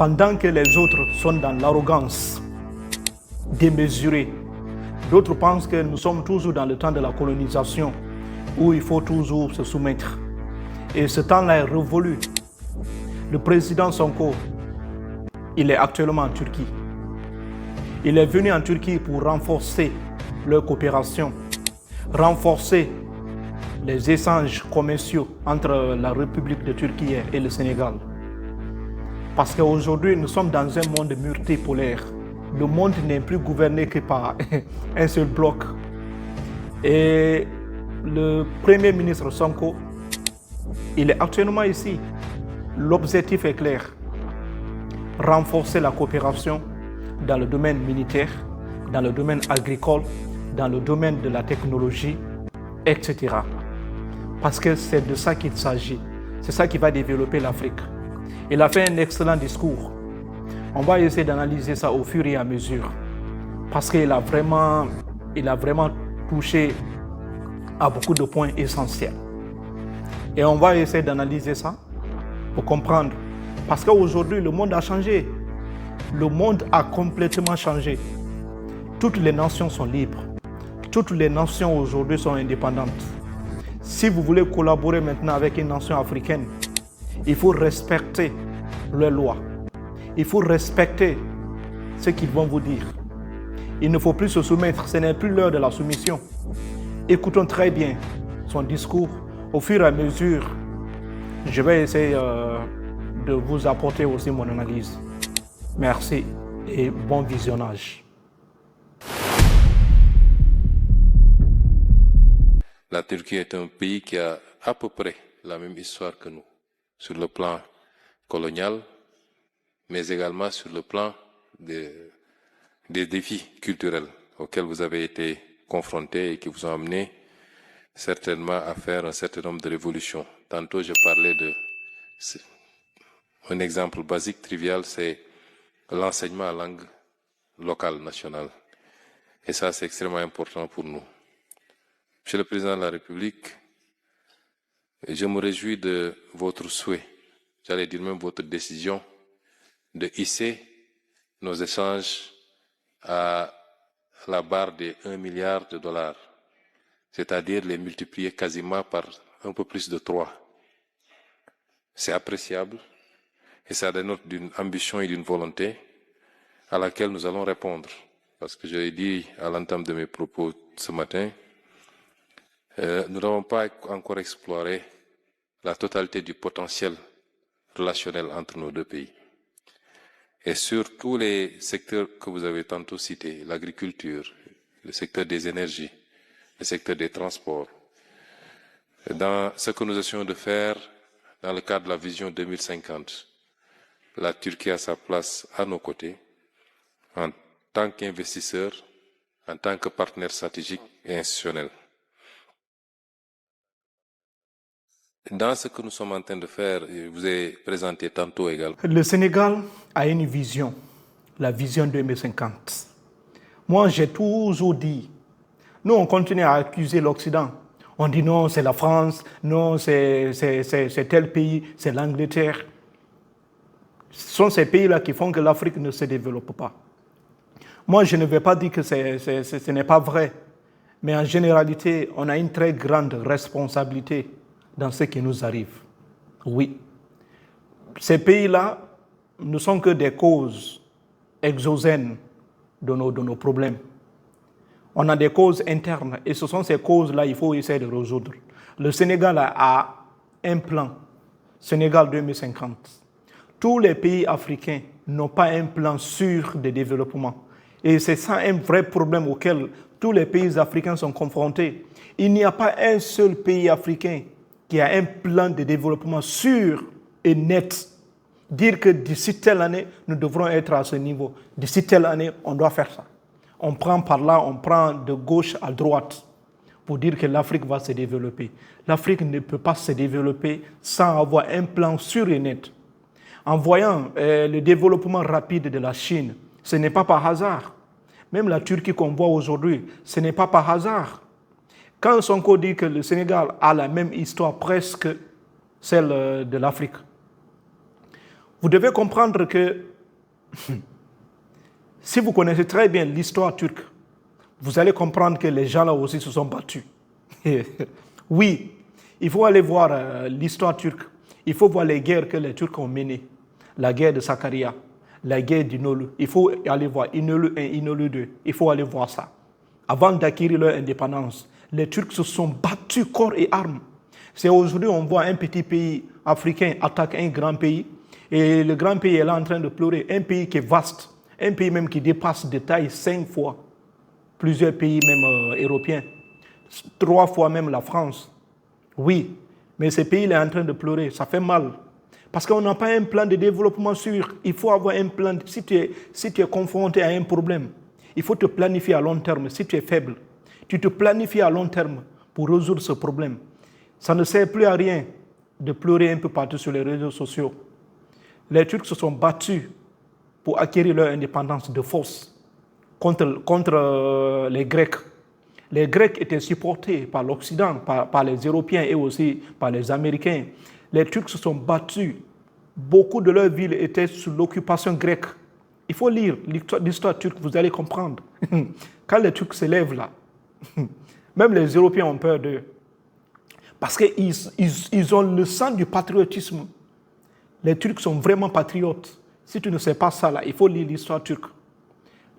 Pendant que les autres sont dans l'arrogance démesurée, d'autres pensent que nous sommes toujours dans le temps de la colonisation, où il faut toujours se soumettre. Et ce temps-là est révolu. Le président Sonko, il est actuellement en Turquie. Il est venu en Turquie pour renforcer leur coopération, renforcer les échanges commerciaux entre la République de Turquie et le Sénégal. Parce qu'aujourd'hui, nous sommes dans un monde multipolaire. Le monde n'est plus gouverné que par un seul bloc. Et le Premier ministre Sonko, il est actuellement ici. L'objectif est clair. Renforcer la coopération dans le domaine militaire, dans le domaine agricole, dans le domaine de la technologie, etc. Parce que c'est de ça qu'il s'agit. C'est ça qui va développer l'Afrique. Il a fait un excellent discours. On va essayer d'analyser ça au fur et à mesure. Parce qu'il a vraiment touché à beaucoup de points essentiels. Et on va essayer d'analyser ça pour comprendre. Parce qu'aujourd'hui, le monde a changé. Le monde a complètement changé. Toutes les nations sont libres. Toutes les nations aujourd'hui sont indépendantes. Si vous voulez collaborer maintenant avec une nation africaine, il faut respecter leurs lois. Il faut respecter ce qu'ils vont vous dire. Il ne faut plus se soumettre. Ce n'est plus l'heure de la soumission. Écoutons très bien son discours. Au fur et à mesure, je vais essayer de vous apporter aussi mon analyse. Merci et bon visionnage. La Turquie est un pays qui a à peu près la même histoire que nous, sur le plan colonial, mais également sur le plan des défis culturels auxquels vous avez été confrontés et qui vous ont amené certainement à faire un certain nombre de révolutions. Tantôt, je parlais un exemple basique, trivial, c'est l'enseignement en langue locale, nationale. Et ça, c'est extrêmement important pour nous. Monsieur le Président de la République, je me réjouis de votre souhait, j'allais dire même votre décision, de hisser nos échanges à la barre des 1 milliard de dollars, c'est-à-dire les multiplier quasiment par un peu plus de 3. C'est appréciable et ça dénote d'une ambition et d'une volonté à laquelle nous allons répondre. Parce que je l'ai dit à l'entame de mes propos ce matin, nous n'avons pas encore exploré la totalité du potentiel relationnel entre nos deux pays. Et sur tous les secteurs que vous avez tantôt cités, l'agriculture, le secteur des énergies, le secteur des transports, dans ce que nous essayons de faire dans le cadre de la vision 2050, la Turquie a sa place à nos côtés en tant qu'investisseur, en tant que partenaire stratégique et institutionnel. Dans ce que nous sommes en train de faire, je vous ai présenté tantôt également. Le Sénégal a une vision, la vision 2050. Moi, j'ai toujours dit, nous, on continue à accuser l'Occident. On dit non, c'est la France, non, c'est tel pays, c'est l'Angleterre. Ce sont ces pays-là qui font que l'Afrique ne se développe pas. Moi, je ne vais pas dire que ce n'est pas vrai, mais en généralité, on a une très grande responsabilité dans ce qui nous arrive. Oui. Ces pays-là ne sont que des causes exogènes de nos problèmes. On a des causes internes et ce sont ces causes-là qu'il faut essayer de résoudre. Le Sénégal a un plan, Sénégal 2050. Tous les pays africains n'ont pas un plan sûr de développement. Et c'est ça un vrai problème auquel tous les pays africains sont confrontés. Il n'y a pas un seul pays africain qui a un plan de développement sûr et net. Dire que d'ici telle année, nous devrons être à ce niveau. D'ici telle année, on doit faire ça. On prend par là, on prend de gauche à droite pour dire que l'Afrique va se développer. L'Afrique ne peut pas se développer sans avoir un plan sûr et net. En voyant le développement rapide de la Chine, ce n'est pas par hasard. Même la Turquie qu'on voit aujourd'hui, ce n'est pas par hasard. Quand Sonko dit que le Sénégal a la même histoire presque celle de l'Afrique, vous devez comprendre que Si vous connaissez très bien l'histoire turque, vous allez comprendre que les gens là aussi se sont battus. Oui, il faut aller voir l'histoire turque. Il faut voir les guerres que les Turcs ont menées. La guerre de Sakarya, la guerre d'Inolu. Il faut aller voir Inolu 1, Inolu 2. Il faut aller voir ça. Avant d'acquérir leur indépendance, les Turcs se sont battus corps et armes. C'est aujourd'hui on voit un petit pays africain attaquer un grand pays et le grand pays est là en train de pleurer. Un pays qui est vaste, un pays même qui dépasse de taille 5 fois plusieurs pays même européens, 3 fois même la France. Oui, mais ce pays est en train de pleurer, ça fait mal. Parce qu'on n'a pas un plan de développement sûr. Il faut avoir un plan. Si tu es confronté à un problème, il faut te planifier à long terme. Si tu es faible, tu te planifies à long terme pour résoudre ce problème. Ça ne sert plus à rien de pleurer un peu partout sur les réseaux sociaux. Les Turcs se sont battus pour acquérir leur indépendance de force contre les Grecs. Les Grecs étaient supportés par l'Occident, par les Européens et aussi par les Américains. Les Turcs se sont battus. Beaucoup de leurs villes étaient sous l'occupation grecque. Il faut lire l'histoire turque, vous allez comprendre. Quand les Turcs se lèvent là, même les Européens ont peur d'eux. Parce qu'ils ont le sang du patriotisme. Les Turcs sont vraiment patriotes. Si tu ne sais pas ça, là, il faut lire l'histoire turque.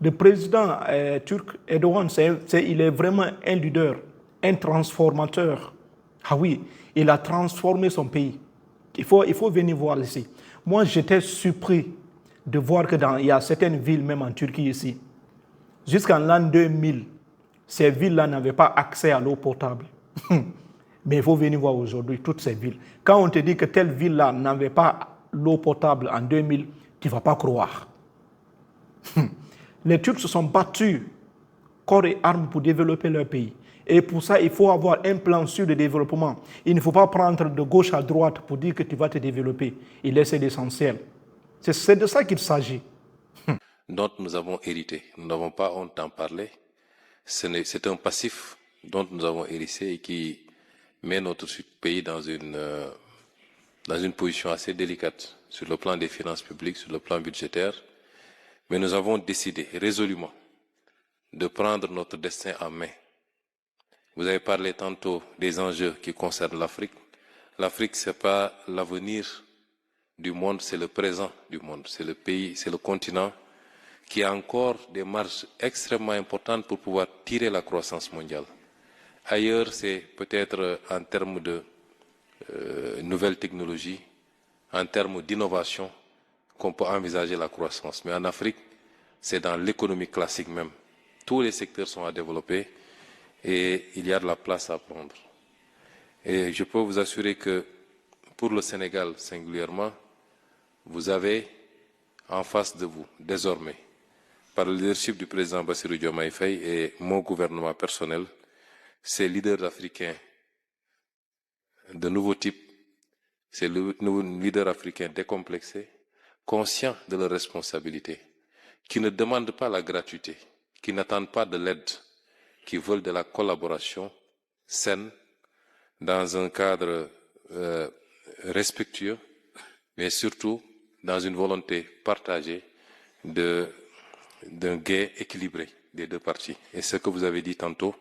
Le président turc, Erdogan, il est vraiment un leader, un transformateur. Ah oui, il a transformé son pays. Il faut venir voir ici. Moi, j'étais surpris de voir qu'il y a certaines villes, même en Turquie ici, jusqu'en l'an 2000, ces villes-là n'avaient pas accès à l'eau potable. Mais il faut venir voir aujourd'hui toutes ces villes. Quand on te dit que telle ville-là n'avait pas l'eau potable en 2000, tu ne vas pas croire. Les Turcs se sont battus corps et armes pour développer leur pays. Et pour ça, il faut avoir un plan sûr de développement. Il ne faut pas prendre de gauche à droite pour dire que tu vas te développer. Il laisse l'essentiel. C'est de ça qu'il s'agit. Dont nous avons hérité. Nous n'avons pas honte d'en parler. C'est un passif dont nous avons hérité et qui met notre pays dans une position assez délicate sur le plan des finances publiques, sur le plan budgétaire. Mais nous avons décidé résolument de prendre notre destin en main. Vous avez parlé tantôt des enjeux qui concernent l'Afrique. L'Afrique, ce n'est pas l'avenir du monde, c'est le présent du monde. C'est le pays, c'est le continent qui a encore des marges extrêmement importantes pour pouvoir tirer la croissance mondiale. Ailleurs, c'est peut-être en termes de nouvelles technologies, en termes d'innovation, qu'on peut envisager la croissance. Mais en Afrique, c'est dans l'économie classique même. Tous les secteurs sont à développer et il y a de la place à prendre. Et je peux vous assurer que pour le Sénégal singulièrement, vous avez en face de vous, désormais, par le leadership du président Bassirou Diomaye Faye et mon gouvernement personnel, ces leaders africains de nouveau type, ces leaders africains décomplexés, conscients de leurs responsabilités, qui ne demandent pas la gratuité, qui n'attendent pas de l'aide, qui veulent de la collaboration saine, dans un cadre respectueux, mais surtout dans une volonté partagée d'un gain équilibré des deux parties. Et ce que vous avez dit tantôt,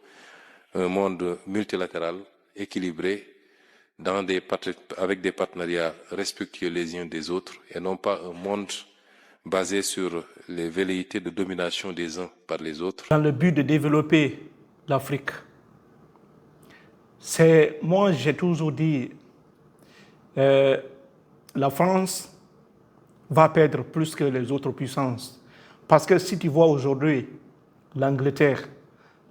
un monde multilatéral, équilibré, avec des partenariats respectueux les uns des autres, et non pas un monde basé sur les velléités de domination des uns par les autres. Dans le but de développer l'Afrique, moi j'ai toujours dit, la France va perdre plus que les autres puissances. Parce que si tu vois aujourd'hui l'Angleterre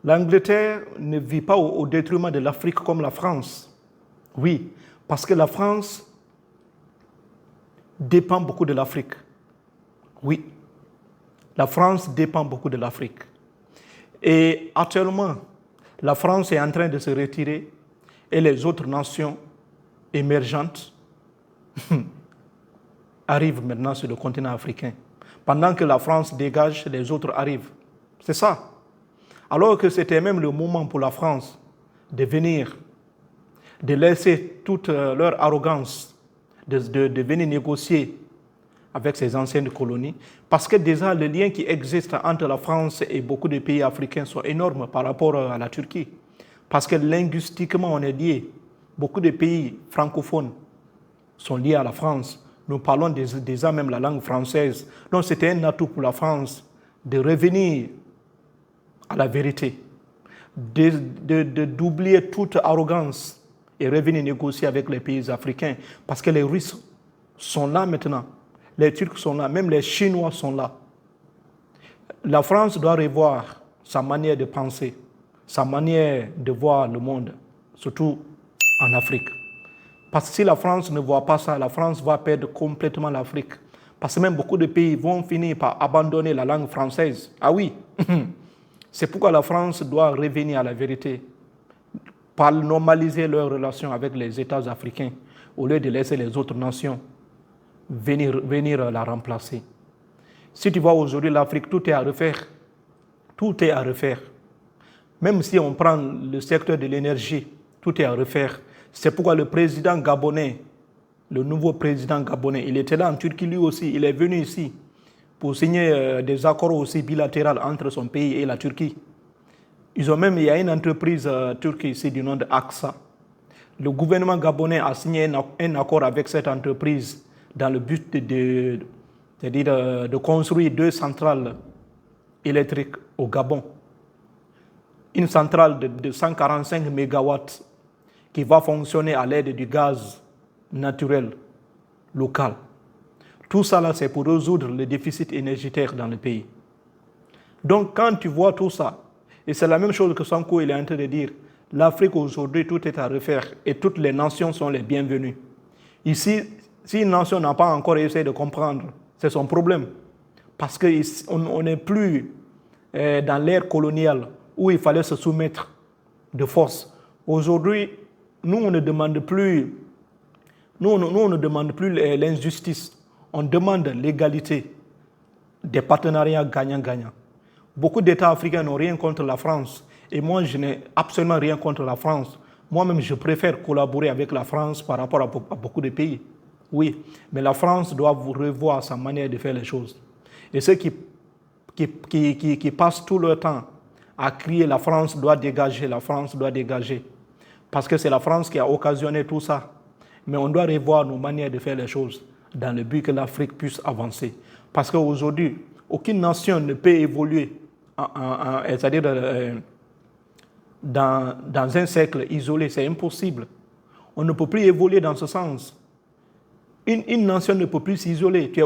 ne vit pas au détriment de l'Afrique comme la France. Oui, parce que la France dépend beaucoup de l'Afrique. Oui, la France dépend beaucoup de l'Afrique. Et actuellement, la France est en train de se retirer et les autres nations émergentes arrivent maintenant sur le continent africain. Pendant que la France dégage, les autres arrivent. C'est ça. Alors que c'était même le moment pour la France de venir, de laisser toute leur arrogance, de venir négocier avec ses anciennes colonies, parce que déjà les liens qui existent entre la France et beaucoup de pays africains sont énormes par rapport à la Turquie. Parce que linguistiquement, on est liés. Beaucoup de pays francophones sont liés à la France. Nous parlons déjà même la langue française. Donc c'était un atout pour la France de revenir à la vérité, d'oublier toute arrogance et revenir négocier avec les pays africains. Parce que les Russes sont là maintenant, les Turcs sont là, même les Chinois sont là. La France doit revoir sa manière de penser, sa manière de voir le monde, surtout en Afrique. Parce que si la France ne voit pas ça, la France va perdre complètement l'Afrique. Parce que même beaucoup de pays vont finir par abandonner la langue française. Ah oui, c'est pourquoi la France doit revenir à la vérité, par normaliser leurs relations avec les États africains, au lieu de laisser les autres nations venir la remplacer. Si tu vois aujourd'hui l'Afrique, tout est à refaire. Tout est à refaire. Même si on prend le secteur de l'énergie, tout est à refaire. C'est pourquoi le président gabonais, le nouveau président gabonais, il était là en Turquie lui aussi, il est venu ici pour signer des accords aussi bilatéraux entre son pays et la Turquie. Il y a une entreprise turque ici du nom de AXA. Le gouvernement gabonais a signé un accord avec cette entreprise dans le but de construire 2 centrales électriques au Gabon. Une centrale de 145 MW qui va fonctionner à l'aide du gaz naturel local. Tout ça, là, c'est pour résoudre le déficit énergétique dans le pays. Donc, quand tu vois tout ça, et c'est la même chose que Sanko il est en train de dire, l'Afrique aujourd'hui, tout est à refaire et toutes les nations sont les bienvenues. Ici, si une nation n'a pas encore essayé de comprendre, c'est son problème. Parce qu'on n'est plus dans l'ère coloniale où il fallait se soumettre de force. Aujourd'hui, nous, on ne demande plus l'injustice. On demande l'égalité, des partenariats gagnant-gagnant. Beaucoup d'États africains n'ont rien contre la France. Et moi, je n'ai absolument rien contre la France. Moi-même, je préfère collaborer avec la France par rapport à beaucoup de pays. Oui, mais la France doit revoir sa manière de faire les choses. Et ceux qui passent tout leur temps à crier la France doit dégager, la France doit dégager. Parce que c'est la France qui a occasionné tout ça. Mais on doit revoir nos manières de faire les choses dans le but que l'Afrique puisse avancer. Parce qu'aujourd'hui, aucune nation ne peut évoluer c'est-à-dire dans un cercle isolé. C'est impossible. On ne peut plus évoluer dans ce sens. Une nation ne peut plus s'isoler. Tu es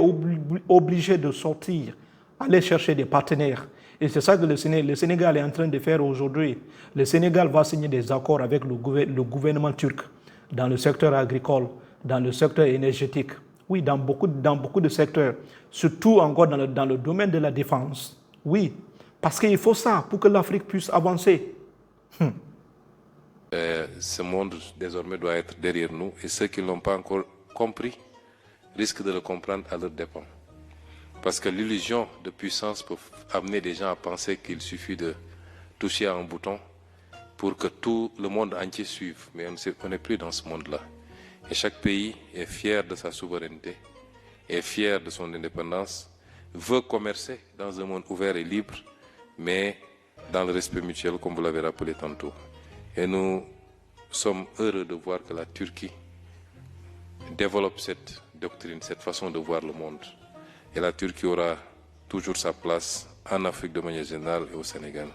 obligé de sortir, aller chercher des partenaires. Et c'est ça que le Sénégal est en train de faire aujourd'hui. Le Sénégal va signer des accords avec le gouvernement turc dans le secteur agricole, dans le secteur énergétique. Oui, dans beaucoup de secteurs, surtout encore dans le domaine de la défense. Oui, parce qu'il faut ça pour que l'Afrique puisse avancer. Ce monde désormais doit être derrière nous et ceux qui ne l'ont pas encore compris risquent de le comprendre à leur dépens. Parce que l'illusion de puissance peut amener des gens à penser qu'il suffit de toucher à un bouton pour que tout le monde entier suive. Mais on n'est plus dans ce monde-là. Et chaque pays est fier de sa souveraineté, est fier de son indépendance, veut commercer dans un monde ouvert et libre, mais dans le respect mutuel, comme vous l'avez rappelé tantôt. Et nous sommes heureux de voir que la Turquie développe cette doctrine, cette façon de voir le monde. Et la Turquie aura toujours sa place en Afrique de manière générale et au Sénégal.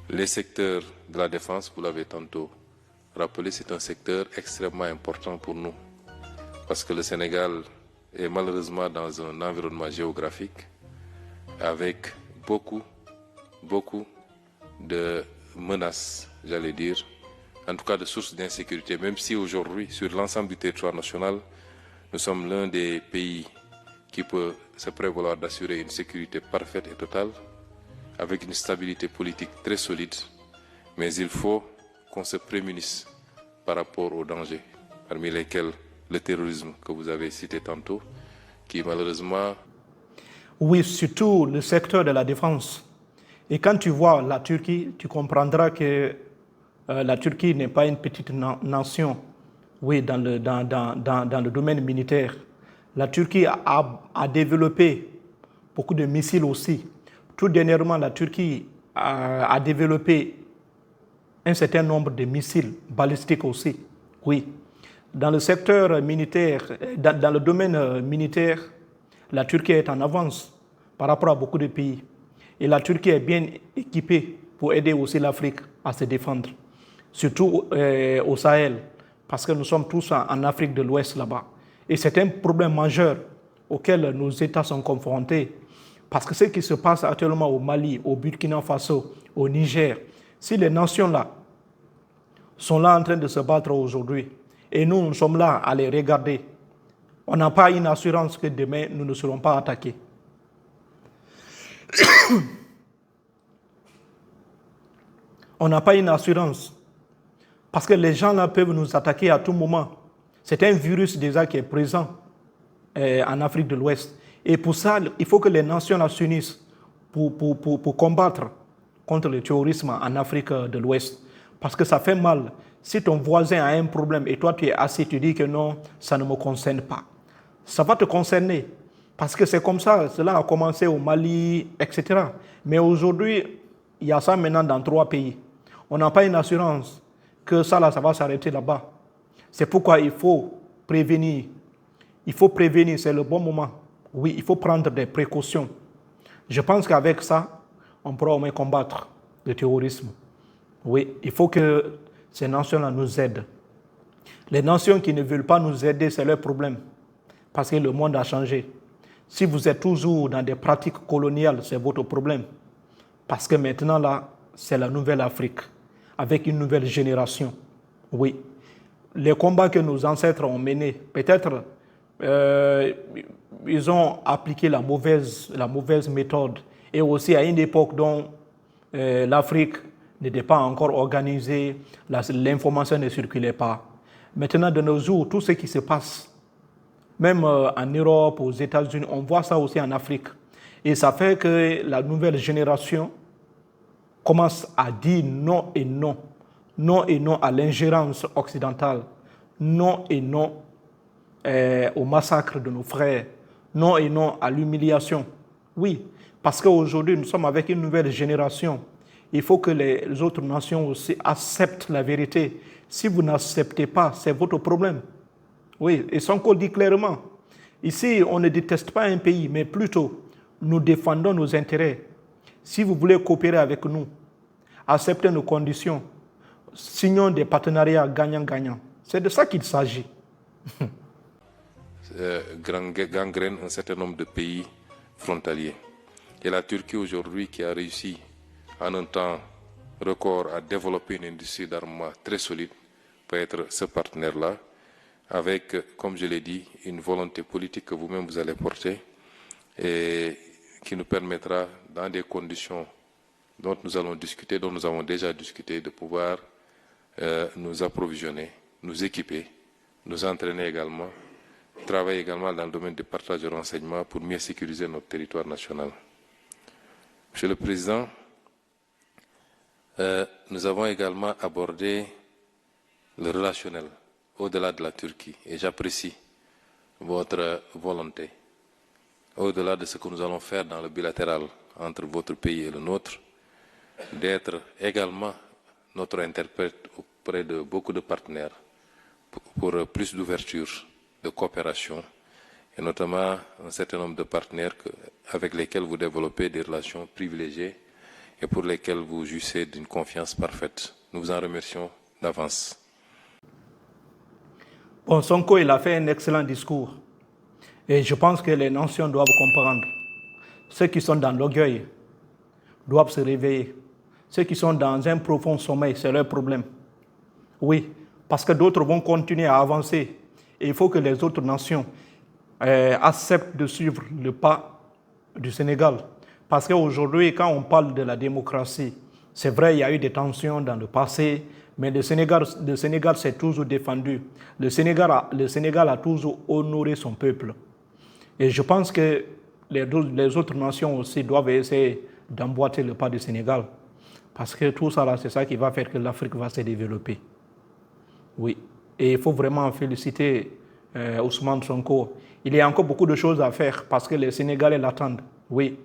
Les secteurs de la défense, vous l'avez tantôt rappelé, c'est un secteur extrêmement important pour nous. Parce que le Sénégal est malheureusement dans un environnement géographique avec beaucoup de menaces, j'allais dire, en tout cas de sources d'insécurité, même si aujourd'hui, sur l'ensemble du territoire national, nous sommes l'un des pays qui peut se prévaloir d'assurer une sécurité parfaite et totale, avec une stabilité politique très solide, mais il faut qu'on se prémunisse par rapport aux dangers, parmi lesquels le terrorisme que vous avez cité tantôt, qui malheureusement... Oui, surtout le secteur de la défense. Et quand tu vois la Turquie, tu comprendras que la Turquie n'est pas une petite nation, oui, dans le domaine militaire. La Turquie a développé beaucoup de missiles aussi. Tout dernièrement, la Turquie a développé un certain nombre de missiles balistiques aussi. Oui. Dans le secteur militaire, dans le domaine militaire, la Turquie est en avance par rapport à beaucoup de pays. Et la Turquie est bien équipée pour aider aussi l'Afrique à se défendre, surtout au Sahel, parce que nous sommes tous en Afrique de l'Ouest là-bas. Et c'est un problème majeur auquel nos États sont confrontés, parce que ce qui se passe actuellement au Mali, au Burkina Faso, au Niger, si les nations-là sont là en train de se battre aujourd'hui, et nous sommes là à les regarder, on n'a pas une assurance que demain nous ne serons pas attaqués. On n'a pas une assurance. Parce que les gens là peuvent nous attaquer à tout moment. C'est un virus déjà qui est présent en Afrique de l'Ouest. Et pour ça, il faut que les nations là s'unissent pour combattre contre le terrorisme en Afrique de l'Ouest. Parce que ça fait mal. Si ton voisin a un problème et toi tu es assis, tu dis que non, ça ne me concerne pas. Ça va te concerner. Parce que c'est comme ça, cela a commencé au Mali, etc. Mais aujourd'hui, il y a ça maintenant dans 3 pays. On n'a pas une assurance que ça va s'arrêter là-bas. C'est pourquoi il faut prévenir. Il faut prévenir, c'est le bon moment. Oui, il faut prendre des précautions. Je pense qu'avec ça, on pourra au moins combattre le terrorisme. Oui, il faut que ces nations-là nous aident. Les nations qui ne veulent pas nous aider, c'est leur problème. Parce que le monde a changé. Si vous êtes toujours dans des pratiques coloniales, c'est votre problème. Parce que maintenant, là, c'est la nouvelle Afrique, avec une nouvelle génération. Oui. Les combats que nos ancêtres ont menés, peut-être ils ont appliqué la mauvaise méthode. Et aussi à une époque dont l'Afrique n'était pas encore organisée, l'information ne circulait pas. Maintenant, de nos jours, tout ce qui se passe, même en Europe, aux États-Unis, on voit ça aussi en Afrique. Et ça fait que la nouvelle génération commence à dire non et non. Non et non à l'ingérence occidentale. Non et non au massacre de nos frères. Non et non à l'humiliation. Oui, parce qu'aujourd'hui, nous sommes avec une nouvelle génération. Il faut que les autres nations aussi acceptent la vérité. Si vous n'acceptez pas, c'est votre problème. Oui, et Sonko dit clairement, ici, on ne déteste pas un pays, mais plutôt, nous défendons nos intérêts. Si vous voulez coopérer avec nous, acceptez nos conditions, signons des partenariats gagnant-gagnant. C'est de ça qu'il s'agit. Gangrène un certain nombre de pays frontaliers. Et la Turquie aujourd'hui qui a réussi en un temps record à développer une industrie d'armement très solide peut être ce partenaire-là, avec, comme je l'ai dit, une volonté politique que vous-même vous allez porter et qui nous permettra, dans des conditions dont nous allons discuter, dont nous avons déjà discuté, de pouvoir nous approvisionner, nous équiper, nous entraîner également, travailler également dans le domaine du partage de renseignements pour mieux sécuriser notre territoire national. Monsieur le Président, nous avons également abordé le relationnel au-delà de la Turquie et j'apprécie votre volonté, au-delà de ce que nous allons faire dans le bilatéral entre votre pays et le nôtre, d'être également notre interprète auprès de beaucoup de partenaires pour plus d'ouverture, de coopération, et notamment un certain nombre de partenaires avec lesquels vous développez des relations privilégiées et pour lesquels vous jouissez d'une confiance parfaite. Nous vous en remercions d'avance. Bon, Sonko, il a fait un excellent discours. Et je pense que les nations doivent comprendre. Ceux qui sont dans l'orgueil doivent se réveiller. Ceux qui sont dans un profond sommeil, c'est leur problème. Oui, parce que d'autres vont continuer à avancer. Et il faut que les autres nations acceptent de suivre le pas du Sénégal. Parce qu'aujourd'hui, quand on parle de la démocratie, c'est vrai, il y a eu des tensions dans le passé, mais le Sénégal s'est toujours défendu. Le Sénégal a toujours honoré son peuple. Et je pense que les autres nations aussi doivent essayer d'emboîter le pas du Sénégal. Parce que tout ça, c'est ça qui va faire que l'Afrique va se développer. Oui. Et il faut vraiment féliciter Ousmane Sonko. Il y a encore beaucoup de choses à faire parce que les Sénégalais l'attendent. Oui,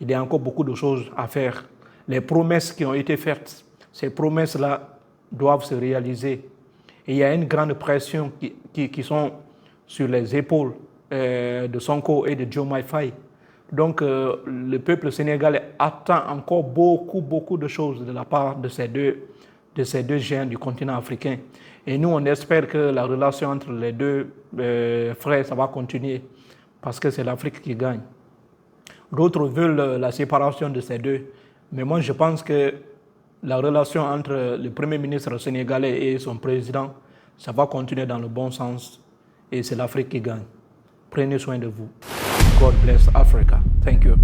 il y a encore beaucoup de choses à faire. Les promesses qui ont été faites, ces promesses-là doivent se réaliser. Et il y a une grande pression qui sont sur les épaules de Sonko et de Diomaye Faye. Donc, le peuple sénégalais attend encore beaucoup de choses de la part de ces deux géants du continent africain. Et nous, on espère que la relation entre les deux frères, ça va continuer parce que c'est l'Afrique qui gagne. D'autres veulent la séparation de ces deux. Mais moi, je pense que la relation entre le Premier ministre sénégalais et son président, ça va continuer dans le bon sens. Et c'est l'Afrique qui gagne. Prenez soin de vous. God bless Africa. Thank you.